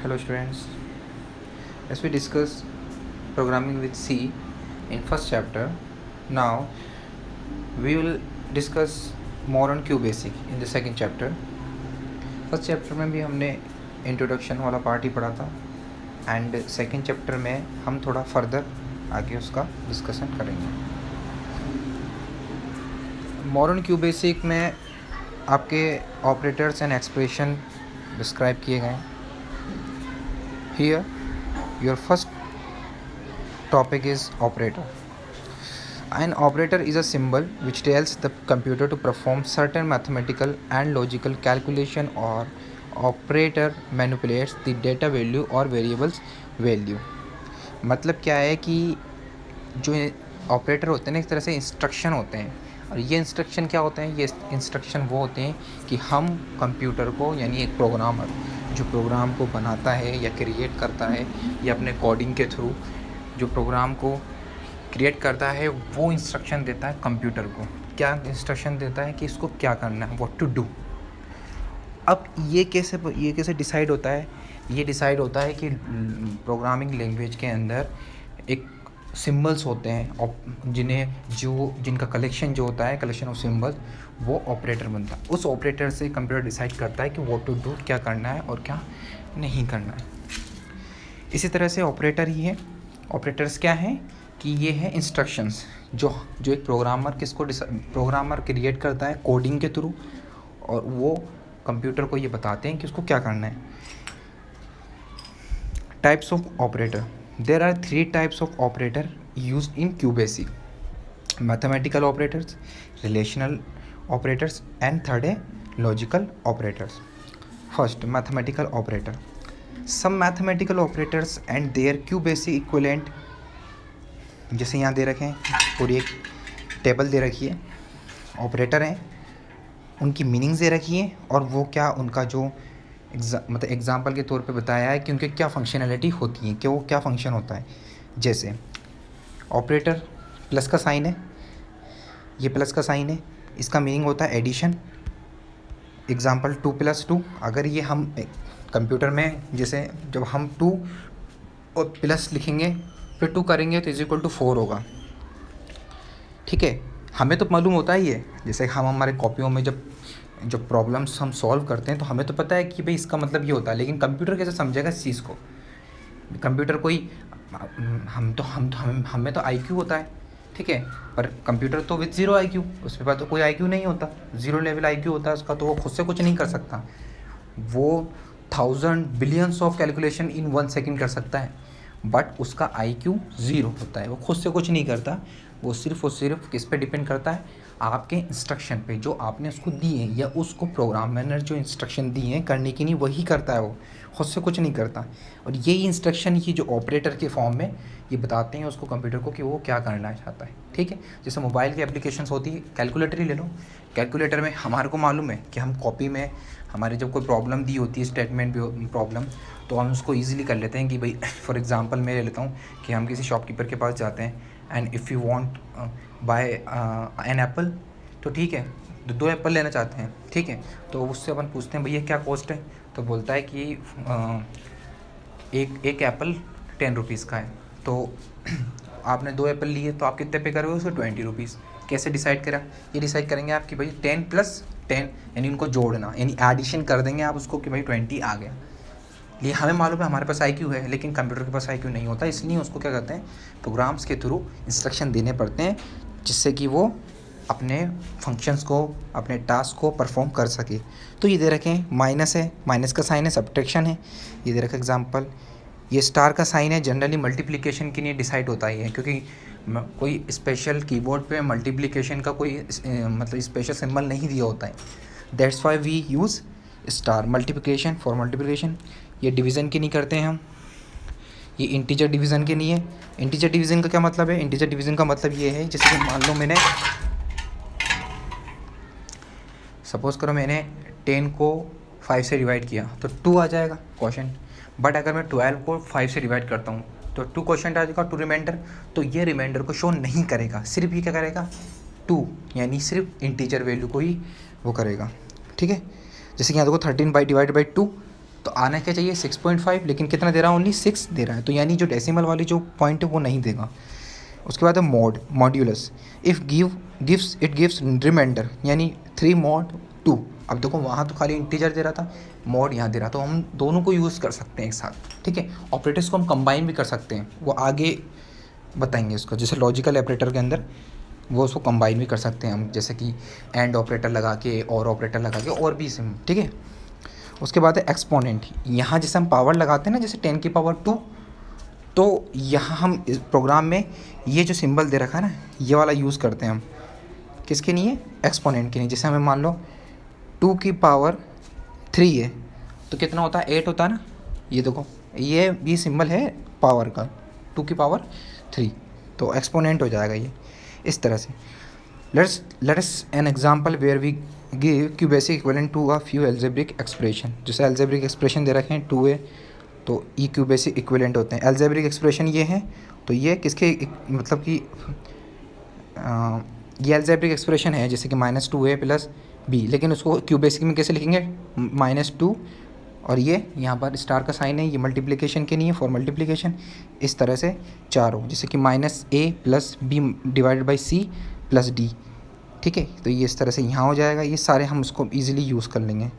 Hello students, as we discuss programming with C in first chapter, now we will discuss more on QBasic in the second chapter. First chapter में भी हमने introduction वाला part ही पढ़ा था and second chapter में हम थोड़ा further आगे उसका डिस्कशन करेंगे. मॉडर्न क्यूबेसिक में आपके ऑपरेटर्स एंड एक्सप्रेशन डिस्क्राइब किए गए. Here your first topic is operator. An operator is a symbol which tells the computer to perform certain mathematical and logical calculation, or operator manipulates the data value or variables value. मतलब क्या है कि जो operator होते हैं ना, एक तरह से इंस्ट्रक्शन होते हैं, और ये इंस्ट्रक्शन क्या होते हैं? ये इंस्ट्रक्शन वो होते हैं कि हम कंप्यूटर को, यानी एक प्रोग्रामर जो प्रोग्राम को बनाता है या क्रिएट करता है या अपने कोडिंग के थ्रू जो प्रोग्राम को क्रिएट करता है, वो इंस्ट्रक्शन देता है कंप्यूटर को. क्या इंस्ट्रक्शन देता है कि इसको क्या करना है, व्हाट टू डू. अब ये कैसे डिसाइड होता है? ये डिसाइड होता है कि प्रोग्रामिंग लैंग्वेज के अंदर एक सिंबल्स होते हैं जिनका कलेक्शन जो होता है, कलेक्शन ऑफ सिंबल्स, वो ऑपरेटर बनता है. उस ऑपरेटर से कंप्यूटर डिसाइड करता है कि व्हाट टू डू, क्या करना है और क्या नहीं करना है. इसी तरह से ऑपरेटर ही है. ऑपरेटर्स क्या हैं कि ये है इंस्ट्रक्शंस जो एक प्रोग्रामर क्रिएट करता है कोडिंग के थ्रू, और वो कंप्यूटर को ये बताते हैं कि उसको क्या करना है. Types of operator. There are 3 types of operator used in QBasic: mathematical operators, relational operators, and third logical operators. First, mathematical operator. Some mathematical operators and their QBasic equivalent, जैसे यहाँ दे रखे हैं, पूरी एक टेबल दे रखी है, ऑपरेटर हैं, उनकी मीनिंग्स दे रखी है, और वो क्या उनका जो एग्जाम्पल के तौर पे बताया है कि उनके क्या फंक्शनैलिटी होती है, कि वो क्या फंक्शन होता है. जैसे ऑपरेटर प्लस का साइन है, ये प्लस का साइन है, इसका मीनिंग होता है एडिशन. एग्जाम्पल 2+2. अगर ये हम कंप्यूटर में जैसे जब हम 2 और प्लस लिखेंगे फिर 2 करेंगे तो = 4 होगा. ठीक है, हमें तो मालूम होता ही है. जैसे हम हमारे कॉपियों में जब प्रॉब्लम्स हम सॉल्व करते हैं तो हमें तो पता है कि भाई इसका मतलब ये होता है, लेकिन कंप्यूटर कैसे समझेगा इस चीज़ को? कंप्यूटर कोई हमें तो IQ होता है, ठीक है, पर कंप्यूटर तो विथ 0 IQ, उसके पास तो कोई IQ नहीं होता, 0 लेवल IQ होता है उसका, तो वो खुद से कुछ नहीं कर सकता. वो 1000 billions of calculation in 1 second कर सकता है, बट उसका IQ 0 होता है, वो खुद से कुछ नहीं करता. वो सिर्फ और सिर्फ किस पे डिपेंड करता है? आपके इंस्ट्रक्शन पे जो आपने उसको दिए, या उसको प्रोग्रामर जो इंस्ट्रक्शन दिए हैं करने की नहीं, वही करता है, वो खुद से कुछ नहीं करता. और यही इंस्ट्रक्शन ही जो ऑपरेटर के फॉर्म में ये बताते हैं उसको कंप्यूटर को कि वो क्या करना चाहता है. ठीक है, जैसे मोबाइल की एप्लीकेशंस होती है, कैलकुलेटर ही ले लो. कैलकुलेटर में हमारे को मालूम है कि हम कॉपी में हमारे जब कोई प्रॉब्लम दी होती है, स्टेटमेंट प्रॉब्लम, तो हम उसको ईजिली कर लेते हैं कि भाई फॉर एग्जांपल मैं ले लेता हूँ कि हम किसी शॉपकीपर के पास जाते हैं, and if you want buy an apple, तो ठीक है, 2 एप्पल लेना चाहते हैं, ठीक है, तो उससे अपन पूछते हैं भैया क्या कॉस्ट है, तो बोलता है कि एक एप्पल 10 रुपीज़ का है. तो आपने 2 एप्पल लिए तो आप कितने पे करोगे उसको? 20 रुपीज़. कैसे डिसाइड करा? ये डिसाइड करेंगे आप कि भाई 10 + 10, यानी उनको जोड़ना, यानी एडिशन कर देंगे आप उसको कि भाई 20 आ गया. ये हमें मालूम है, हमारे पास IQ है, लेकिन कंप्यूटर के पास IQ नहीं होता, इसलिए उसको क्या करते हैं, प्रोग्राम्स के थ्रू इंस्ट्रक्शन देने पड़ते हैं जिससे कि वो अपने फंक्शंस को, अपने टास्क को परफॉर्म कर सके. तो ये दे रखे हैं, माइनस है, माइनस का साइन है, सब्ट्रैक्शन है. ये दे रखा एग्जांपल. ये स्टार का साइन है, जनरली मल्टीप्लिकेशन के लिए डिसाइड होता ही है, क्योंकि कोई स्पेशल कीबोर्ड पे मल्टीप्लिकेशन का कोई मतलब स्पेशल सिंबल नहीं दिया होता है. That's why we use star. Multiplication for multiplication. ये डिवीज़न के नहीं करते हैं हम, ये इंटीजर डिवीज़न के नहीं है. इंटीजर डिवीज़न का क्या मतलब है? इंटीजर डिवीज़न का मतलब ये है, जैसे कि मान लो मैंने सपोज़ करो मैंने 10 को 5 से डिवाइड किया तो 2 आ जाएगा क्वोशंट. बट अगर मैं 12 को 5 से डिवाइड करता हूँ तो 2 क्वोशंट आ जाएगा, 2 रिमाइंडर. तो ये रिमाइंडर को शो नहीं करेगा, सिर्फ ये क्या करेगा? 2, यानी सिर्फ इंटीजर वैल्यू को ही वो करेगा. ठीक है, जैसे कि यहाँ देखो 13 डिवाइड बाई 2, तो आना क्या चाहिए 6.5, लेकिन कितना दे रहा है, ओनली 6 दे रहा है, तो यानी जो डेसिमल वाली जो पॉइंट है वो नहीं देगा। उसके बाद है मॉड्यूलस, इफ़ गिव्स रिमाइंडर, यानी 3 mod 2। अब देखो वहाँ तो खाली इंटीजर दे रहा था, मॉड यहाँ दे रहा, तो हम दोनों को यूज़ कर सकते हैं एक साथ, ठीक है। ऑपरेटर्स को हम कंबाइन भी कर सकते हैं, वो आगे बताएंगे इसको, जैसे लॉजिकल ऑपरेटर के अंदर वो उसको कंबाइन भी कर सकते हैं हम, जैसे कि एंड ऑपरेटर लगा के और ऑपरेटर लगा के और भी सिम, ठीक है। उसके बाद है एक्सपोनेंट, यहाँ जैसे हम पावर लगाते हैं ना, जैसे 10 की पावर 2, तो यहाँ हम इस प्रोग्राम में ये जो सिंबल दे रखा है ना, ये वाला यूज़ करते हैं हम, किसके लिए, एक्सपोनेंट के लिए। जैसे हमें मान लो 2 की पावर 3 है, तो कितना होता है, 8 होता है ना, ये देखो ये सिंबल है पावर का, 2 की पावर 3, तो एक्सपोनेंट हो जाएगा ये इस तरह से। Let's an example where we give क्यूबेसिक equivalent to a few algebraic expression. जैसे एल्जेब्रिक एक्सप्रेशन दे रखे हैं 2a, तो ई क्यूबेसिक इक्विवेलेंट होते हैं। एल्जेब्रिक एक्सप्रेशन ये है, तो ये किसके मतलब कि ये एल्जेब्रिक एक्सप्रेशन है, जैसे कि -2a + b, लेकिन उसको क्यूबेसिक में कैसे लिखेंगे, -2, और ये यहाँ पर स्टार का साइन है, ये मल्टीप्लिकेशन के नहीं है, फॉर मल्टीप्लिकेशन, इस तरह से 4 हो, जैसे कि -a + b / c + d, ठीक है। तो ये इस तरह से यहाँ हो जाएगा, ये सारे हम उसको ईजिली यूज़ कर लेंगे।